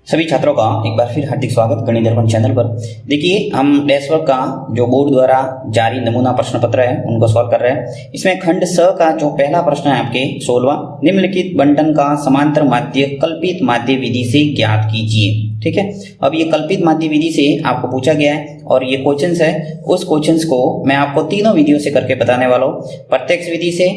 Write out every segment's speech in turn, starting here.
सभी छात्रों का एक बार फिर हार्दिक स्वागत गणित दर्पण चैनल पर। देखिए, हम डैश वर्क का जो बोर्ड द्वारा जारी नमूना प्रश्न पत्र है उनको सॉल्व कर रहे हैं। इसमें खंड स का जो पहला प्रश्न है आपके 16वां, निम्नलिखित बंटन का समांतर माध्य कल्पित माध्य विधि से ज्ञात कीजिए। ठीक है, अब ये कल्पित माध्य विधि से आपको पूछा गया है और ये क्वेश्चंस है। उस क्वेश्चंस को मैं आपको तीनों विधियों से करके बताने वाला हूँ, प्रत्यक्ष विधि से,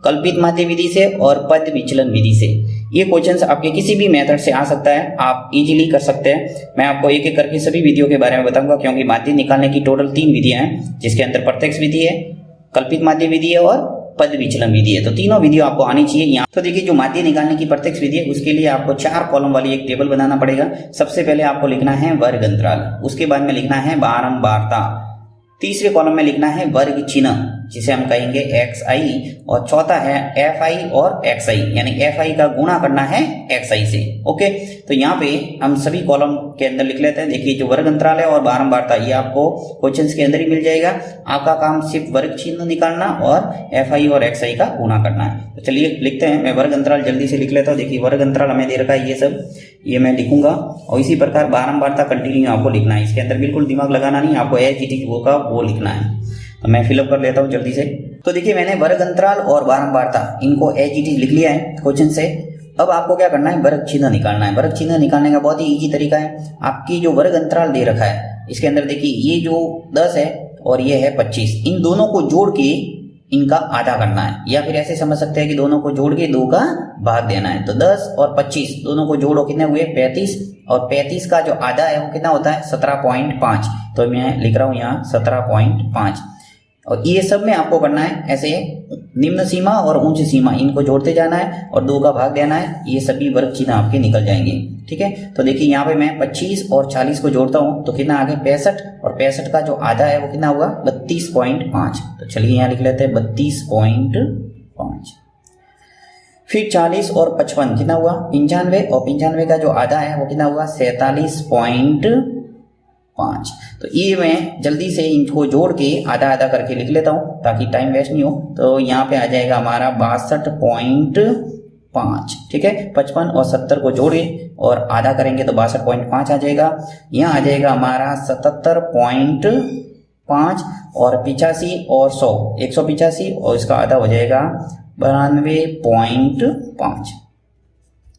कल्पित माध्य विधि से और पद विचलन विधि से। ये क्वेश्चंस आपके किसी भी मेथड से आ सकता है, आप इजीली कर सकते हैं। मैं आपको एक एक करके सभी विधियों के बारे में बताऊंगा, क्योंकि माध्य निकालने की टोटल 3 विधियां हैं, जिसके अंदर प्रत्यक्ष विधि है, कल्पित माध्य विधि है और पद विचलन विधि है। तो तीनों विधियों आपको आनी चाहिए यहाँ। तो देखिए, जो माध्य निकालने की प्रत्यक्ष विधि है उसके लिए आपको 4 कॉलम वाली एक टेबल बनाना पड़ेगा। सबसे पहले आपको लिखना है वर्ग अंतराल, उसके बाद में लिखना है बारंबारता, तीसरे कॉलम में लिखना है वर्ग चिन्ह जिसे हम कहेंगे xi, और चौथा है fi और xi, यानी fi का गुणा करना है xi से। ओके, तो यहाँ पे हम सभी कॉलम के अंदर लिख लेते हैं। देखिए, जो वर्ग अंतराल है और बारंबारता ये आपको क्वेश्चंस के अंदर ही मिल जाएगा। आपका काम सिर्फ वर्ग चिन्ह निकालना और fi और xi का गुणा करना है। तो चलिए लिखते हैं। मैं वर्ग अंतराल जल्दी से लिख लेता हूँ। देखिए, वर्ग अंतराल हमें दे रखा है, ये सब ये मैं लिखूंगा और इसी प्रकार बारंबारता कंटिन्यू आपको लिखना है। इसके अंदर बिल्कुल दिमाग लगाना नहीं, आपको एज इट इज वो का वो लिखना है। तो मैं फिलअप कर लेता हूँ जल्दी से। तो देखिए, मैंने वर्ग अंतराल और बारंबारता इनको एज इट इज लिख लिया है क्वेश्चन से। अब आपको क्या करना है, वर्ग चिन्ह निकालना है। वर्ग चिन्ह निकालने का बहुत ही इजी तरीका है। आपकी जो वर्ग अंतराल दे रखा है इसके अंदर देखिए, ये जो 10 है और ये है 25, इन दोनों को जोड़ के इनका आधा करना है, या फिर ऐसे समझ सकते हैं कि दोनों को जोड़ के 2 का भाग देना है। तो 10 और 25 दोनों को जोड़ो, कितने हुए 35, और 35 का जो आधा है वो कितना होता है 17.5। तो मैं लिख रहा हूँ यहाँ 17.5। और ये सब में आपको करना है ऐसे निम्न सीमा और उच्च सीमा इनको जोड़ते जाना है और 2 का भाग देना है। ये सभी वर्ग चिन्ह आपके निकल जाएंगे। ठीक है, तो देखिए यहाँ पे मैं 25 और 40 को जोड़ता हूँ तो कितना आ गया 65, और 65 का जो आधा है वो कितना हुआ 32.5। तो चलिए यहाँ लिख लेते हैं 32.5। फिर 40 और 55 कितना हुआ 95, और 95 का जो आधा है वो कितना हुआ 47.5। तो ये मैं जल्दी से इनको जोड़ के आधा आधा करके लिख लेता हूँ ताकि टाइम वेस्ट नहीं हो। तो यहाँ पे आ जाएगा हमारा 62.5। ठीक है, 55 और 70 को जोड़े और आधा करेंगे तो 62.5 आ जाएगा। यहाँ आ जाएगा हमारा 77.5, और 85 और 100 185, और इसका आधा हो जाएगा 92.5।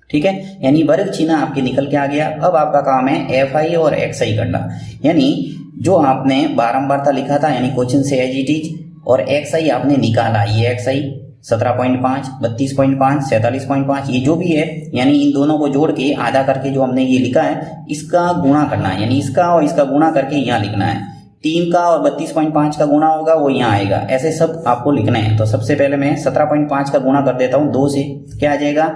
ठीक है, यानी वर्ग चिन्ह आपके निकल के आ गया। अब आपका काम है fi और xi करना, यानी जो आपने बारंबारता लिखा था यानी क्वेश्चन से एज इट इज, और xi आपने निकाला, ये xi 17.5, 32.5, 47.5 ये जो भी है, यानी इन दोनों को जोड़ के आधा करके जो हमने ये लिखा है इसका गुणा करना है, यानी इसका और इसका गुणा करके यहाँ लिखना है। 3 का और 32.5 का गुणा होगा वो यहाँ आएगा। ऐसे सब आपको लिखना है। तो सबसे पहले मैं 17.5 का गुणा कर देता हूँ 2 से, क्या आ जाएगा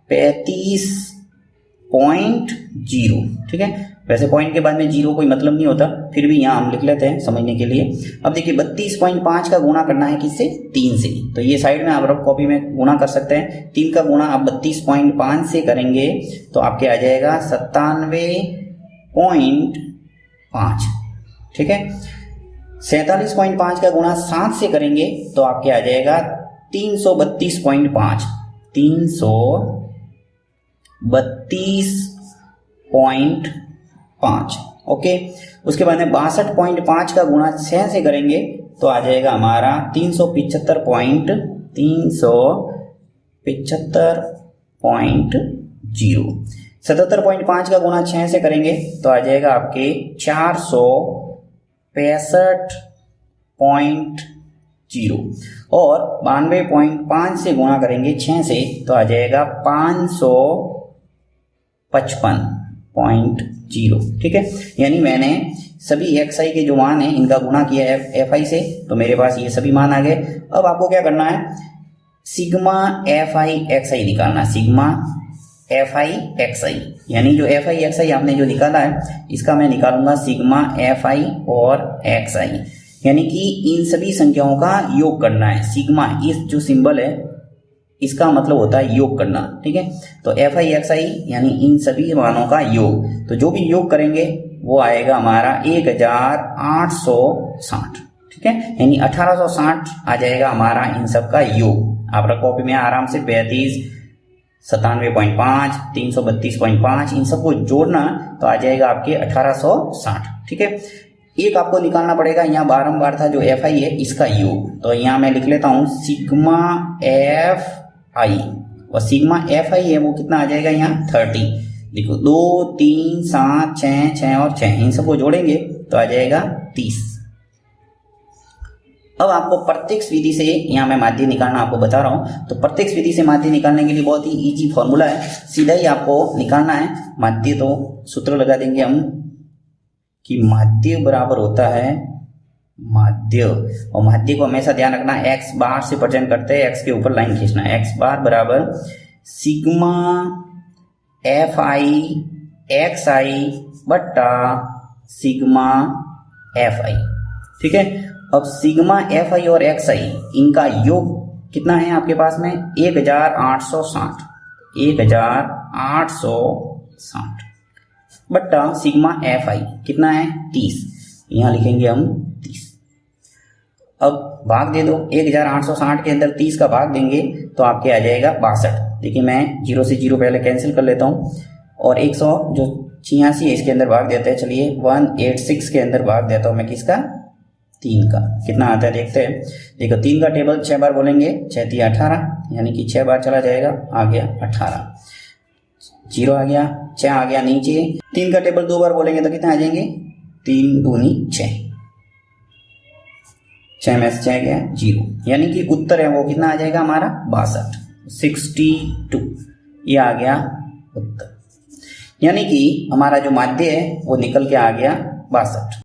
35.0। ठीक है, वैसे पॉइंट के बाद में 0 कोई मतलब नहीं होता, फिर भी यहाँ हम लिख लेते हैं समझने के लिए। अब देखिए 32.5 का गुणा करना है किससे 3 से, तो ये साइड में आप रफ कॉपी में गुणा कर सकते हैं। 3 का गुणा आप 32.5 से करेंगे तो आपके आ जाएगा 97.5। ठीक है, 47.5 का गुणा 7 से करेंगे तो आपके आ जाएगा 332.5, 332.5। ओके, उसके बाद में 62.5 का गुणा 6 से करेंगे तो आ जाएगा हमारा 375.0। 77.5 का गुणा 6 से करेंगे तो आ जाएगा आपके 465.0, और 92.5 से गुणा करेंगे 6 से तो आ जाएगा 555.0। ठीक है, यानी मैंने सभी xi के जो मान है इनका गुणा किया है fi से, तो मेरे पास ये सभी मान आ गए। अब आपको क्या करना है, सिग्मा fi xi निकालना, सिग्मा fi xi, यानी जो fi xi आपने जो निकाला है इसका मैं निकालूंगा सिग्मा fi और xi, यानी कि इन सभी संख्याओं का योग करना है। सिग्मा इस जो सिंबल है इसका मतलब होता है योग करना। ठीक है, तो fi xi यानी इन सभी मानों का योग, तो जो भी योग करेंगे वो आएगा हमारा 1860। ठीक है, यानी 1860 आ जाएगा हमारा इन सब का योग। आप कॉपी में आराम से 35 97.5, 332.5, इन सबको जोड़ना तो आ जाएगा आपके 1860। ठीक है, एक आपको निकालना पड़ेगा, यहाँ बारंबार था जो एफ आई है इसका योग, तो यहाँ मैं लिख लेता हूँ सिग्मा एफ आई, और सिग्मा एफ आई है वो कितना आ जाएगा यहाँ 30। देखो 2, 3, 7, 6, 6 और 6, इन सबको जोड़ेंगे तो आ जाएगा 30। अब आपको प्रत्यक्ष विधि से यहाँ मैं माध्य निकालना आपको बता रहा हूँ, तो प्रत्यक्ष विधि से माध्य निकालने के लिए बहुत ही इजी फॉर्मूला है, सीधा ही आपको निकालना है माध्य। तो सूत्र लगा देंगे हम कि माध्य बराबर होता है माध्य, और माध्य को हमेशा ध्यान रखना एक्स बार से प्रेजेंट करते हैं, एक्स के ऊपर लाइन खींचना है, एक्स बार बराबर सिग्मा एफ आई एक्स आई बट्टा सिग्मा एफ आई। ठीक है, अब सिग्मा एफ आई और एक्स आई इनका योग कितना है आपके पास में 1860, 1860 बट्टा सिग्मा एफ आई कितना है 30, यहाँ लिखेंगे हम 30। अब भाग दे दो, 1860 के अंदर 30 का भाग देंगे तो आपके आ जाएगा 62। देखिए मैं 0 से 0 पहले कैंसिल कर लेता हूँ, और 100 जो 86 है इसके अंदर भाग देते हैं। चलिए 186 के अंदर भाग देता हूँ मैं किसका, 3 का, कितना आता है देखते हैं। देखो 3 का टेबल 6 बार बोलेंगे, 6 3 18, यानी कि 6 बार चला जाएगा, आ गया 18, 0 आ गया, 6 आ गया नीचे। 3 का टेबल 2 बार बोलेंगे तो कितना आ जाएंगे, 3 दूनी 6, 6 में से 6 गया 0, यानी कि उत्तर है वो कितना आ जाएगा हमारा 62, 62, ये आ गया उत्तर। यानी कि हमारा जो माध्य है वो निकल के आ गया 62।